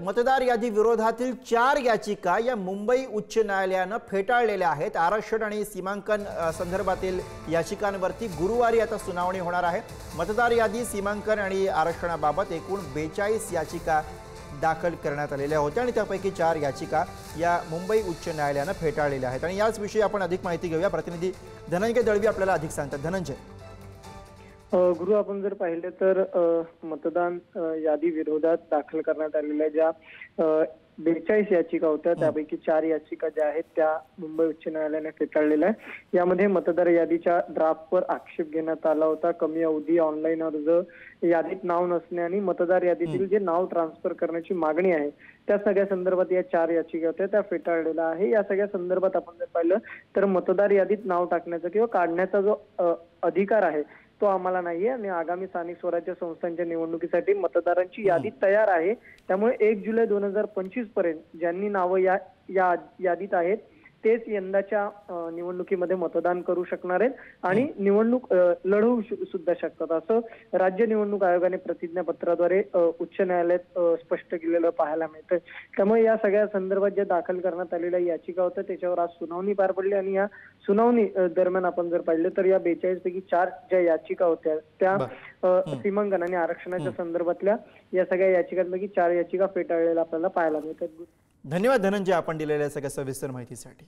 मतदार यादी विरोधातील 4 याचिका या मुंबई उच्च न्यायालयानं फेटाळलेल्या आहेत। आरक्षण आणि सीमांकन संदर्भातील याचिकांवरती गुरुवारी आता सुनावणी होणार आहे। मतदार यादी, सीमांकन आणि आरक्षणाबाबत एकूण 42 याचिका दाखल करण्यात आलेल्या होत्या आणि त्यापैकी 4 याचिका या मुंबई उच्च न्यायालयानं फेटाळलेल्या आहेत। आणि याच विषयी आपण अधिक माहिती घेऊया। प्रतिनिधी धनंजय दळवी आपल्याला अधिक सांगतात। धनंजय, गुरु, आपण जर पाहिलं तर मतदान यादी विरोधात दाखल करण्यात आलेल्या ज्या 42 याचिका होत्या त्यापैकी 4 याचिका ज्या आहेत त्या मुंबई उच्च न्यायालयाने फेटाळलेल्या आहेत। यामध्ये मतदार यादीच्या ड्राफ्टवर आक्षेप घेण्यात आला होता, कमी अवधी ऑनलाईन अर्ज, यादीत नाव नसणे आणि मतदार यादीतील जे नाव ट्रान्सफर करण्याची मागणी आहे त्या सगळ्या संदर्भात या 4 याचिका होत्या त्या फेटाळलेल्या आहे। या सगळ्या संदर्भात आपण जर पाहिलं तर मतदार यादीत नाव टाकण्याचा किंवा काढण्याचा जो अधिकार आहे तो आम्हाला नाहीये आणि आगामी स्थानिक स्वराज्य संस्थांच्या निवडणुकीसाठी मतदारांची यादी तयार आहे। त्यामुळे 1 जुलै 2025 पर्यंत ज्यांनी नावं या यादीत आहेत तेच यंदाच्या निवडणुकीमध्ये मतदान करू शकणार आहेत आणि निवडणूक लढवू सुद्धा शकतात, असं राज्य निवडणूक आयोगाने प्रतिज्ञापत्राद्वारे उच्च न्यायालयात स्पष्ट केलेलं पाहायला मिळतं। त्यामुळे या सगळ्या संदर्भात ज्या दाखल करण्यात आलेल्या याचिका होत्या त्याच्यावर आज सुनावणी पार पडली आणि या सुनावणी दरम्यान आपण जर पाहिलं तर या 42 पैकी 4 ज्या याचिका होत्या त्या सीमांकन आणि आरक्षणाच्या संदर्भातल्या या सगळ्या याचिकांपैकी 4 याचिका फेटाळलेल्या आपल्याला पाहायला मिळतात। धन्यवाद धनंजय, आपण दिलेल्या सगळ्या सविस्तर माहितीसाठी।